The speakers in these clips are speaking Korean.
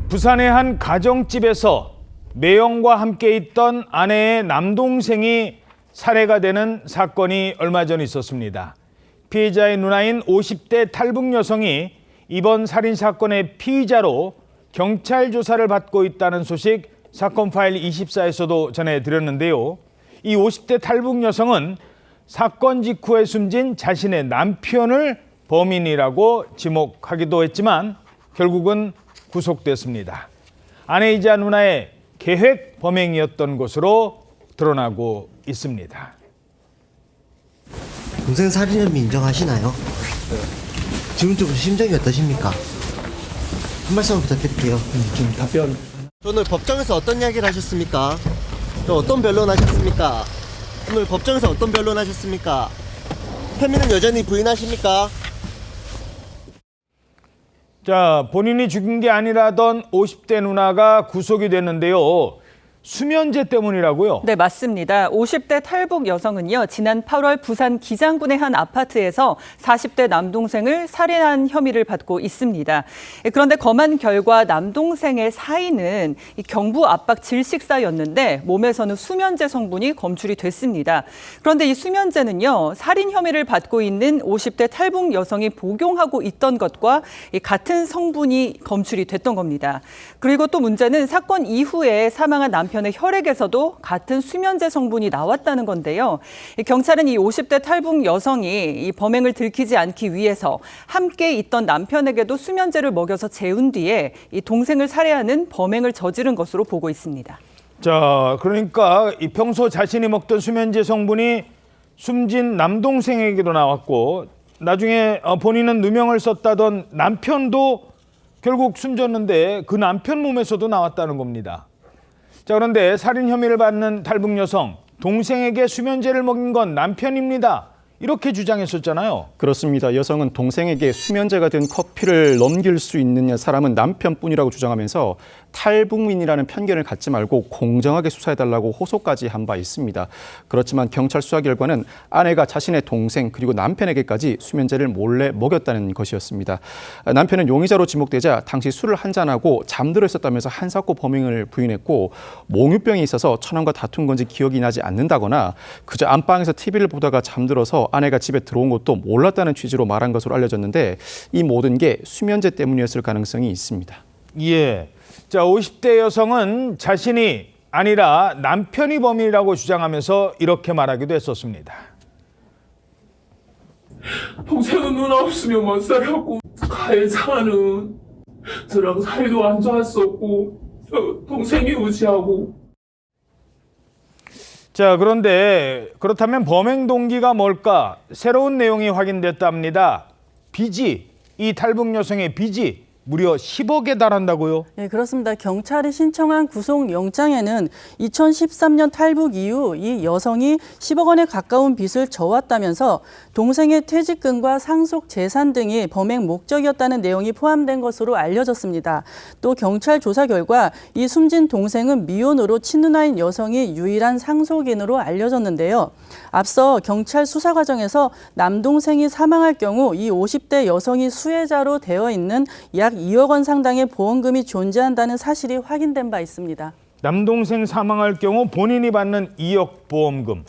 부산의 한 가정집에서 매형과 함께 있던 아내의 남동생이 살해가 되는 사건이 얼마 전 있었습니다. 피해자의 누나인 50대 탈북 여성이 이번 살인 사건의 피의자로 경찰 조사를 받고 있다는 소식 사건 파일 24에서도 전해드렸는데요. 이 50대 탈북 여성은 사건 직후에 숨진 자신의 남편을 범인이라고 지목하기도 했지만 결국은 구속됐습니다. 아내이자 누나의 계획 범행이었던 것으로 드러나고 있습니다. 동생 살인 혐의 인정하시나요? 지금 좀 심정이 어떠십니까? 한 말씀 부탁드릴게요. 좀 답변. 오늘 법정에서 어떤 이야기를 하셨습니까? 또 어떤 변론하셨습니까? 오늘 법정에서 어떤 변론하셨습니까? 혐의는 여전히 부인하십니까? 자, 본인이 죽인 게 아니라던 50대 누나가 구속이 됐는데요. 수면제 때문이라고요? 네, 맞습니다. 50대 탈북 여성은요, 지난 8월 부산 기장군의 한 아파트에서 40대 남동생을 살인한 혐의를 받고 있습니다. 그런데 검안 결과 남동생의 사인은 경부 압박 질식사였는데 몸에서는 수면제 성분이 검출이 됐습니다. 그런데 이 수면제는요, 살인 혐의를 받고 있는 50대 탈북 여성이 복용하고 있던 것과 같은 성분이 검출이 됐던 겁니다. 그리고 또 문제는 사건 이후에 사망한 남편의 혈액에서도 같은 수면제 성분이 나왔다는 건데요. 경찰은 이 50대 탈북 여성이 이 범행을 들키지 않기 위해서 함께 있던 남편에게도 수면제를 먹여서 재운 뒤에 이 동생을 살해하는 범행을 저지른 것으로 보고 있습니다. 자, 그러니까 이 평소 자신이 먹던 수면제 성분이 숨진 남동생에게도 나왔고 나중에 본인은 누명을 썼다던 남편도 결국 숨졌는데 그 남편 몸에서도 나왔다는 겁니다. 자, 그런데 살인 혐의를 받는 탈북 여성, 동생에게 수면제를 먹인 건 남편입니다. 이렇게 주장했었잖아요. 그렇습니다. 여성은 동생에게 수면제가 든 커피를 넘길 수 있는 사람은 남편뿐이라고 주장하면서 탈북민이라는 편견을 갖지 말고 공정하게 수사해달라고 호소까지 한 바 있습니다. 그렇지만 경찰 수사 결과는 아내가 자신의 동생 그리고 남편에게까지 수면제를 몰래 먹였다는 것이었습니다. 남편은 용의자로 지목되자 당시 술을 한잔하고 잠들어 있었다면서 한사코 범행을 부인했고 몽유병이 있어서 처남과 다툰 건지 기억이 나지 않는다거나 그저 안방에서 TV를 보다가 잠들어서 아내가 집에 들어온 것도 몰랐다는 취지로 말한 것으로 알려졌는데 이 모든 게 수면제 때문이었을 가능성이 있습니다. 예. 자, 50대 여성은 자신이 아니라 남편이 범인이라고 주장하면서 이렇게 말하기도 했었습니다. 동생은 누나 없으면 못 살았고 가해자는 저랑 사이도 안 좋았었고 동생이 의지하고. 자, 그런데 그렇다면 범행 동기가 뭘까? 새로운 내용이 확인됐답니다. 빚이, 이 탈북 여성의 빚이 무려 10억에 달한다고요? 네, 그렇습니다. 경찰이 신청한 구속영장에는 2013년 탈북 이후 이 여성이 10억 원에 가까운 빚을 져왔다면서 동생의 퇴직금과 상속 재산 등이 범행 목적이었다는 내용이 포함된 것으로 알려졌습니다. 또 경찰 조사 결과 이 숨진 동생은 미혼으로 친누나인 여성이 유일한 상속인으로 알려졌는데요. 앞서 경찰 수사 과정에서 남동생이 사망할 경우 이 50대 여성이 수혜자로 되어 있는 약 2억 원 상당의 보험금이 존재한다는 사실이 확인된 바 있습니다. 남동생 사망할 경우 본인이 받는 2억 보험금.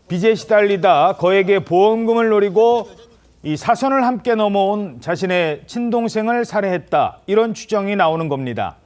빚에 시달리다 거액의 보험금을 노리고 이 사선을 함께 넘어온 자신의 친동생을 살해했다. 이런 추정이 나오는 겁니다.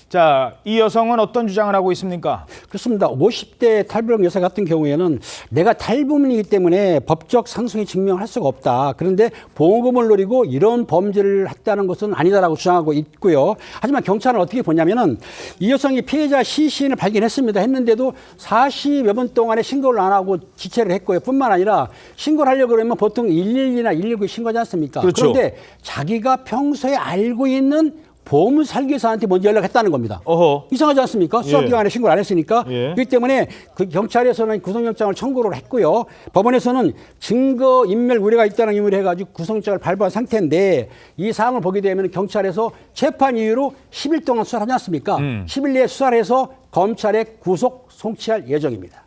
자, 이 여성은 어떤 주장을 하고 있습니까? 그렇습니다. 50대 탈북 여사 같은 경우에는 내가 탈북민이기 때문에 법적 상속이 증명할 수가 없다. 그런데 보험금을 노리고 이런 범죄를 했다는 것은 아니다라고 주장하고 있고요. 하지만 경찰은 어떻게 보냐면은 이 여성이 피해자 시신을 발견했습니다. 했는데도 40여 분 동안에 신고를 안 하고 지체를 했고요. 뿐만 아니라 신고를 하려고 그러면 보통 112나 119에 신고하지 않습니까? 그렇죠. 그런데 자기가 평소에 알고 있는 보험을 설계사한테 먼저 연락했다는 겁니다. 어허. 이상하지 않습니까? 수사기관에 신고를 안 했으니까. 예. 그렇기 때문에 그 경찰에서는 구속영장을 청구를 했고요. 법원에서는 증거인멸 우려가 있다는 의미를 해가지고 구속영장을 발부한 상태인데 이 사항을 보게 되면 경찰에서 재판 이후로 10일 동안 수사를 하지 않습니까? 10일 내에 수사를 해서 검찰에 구속 송치할 예정입니다.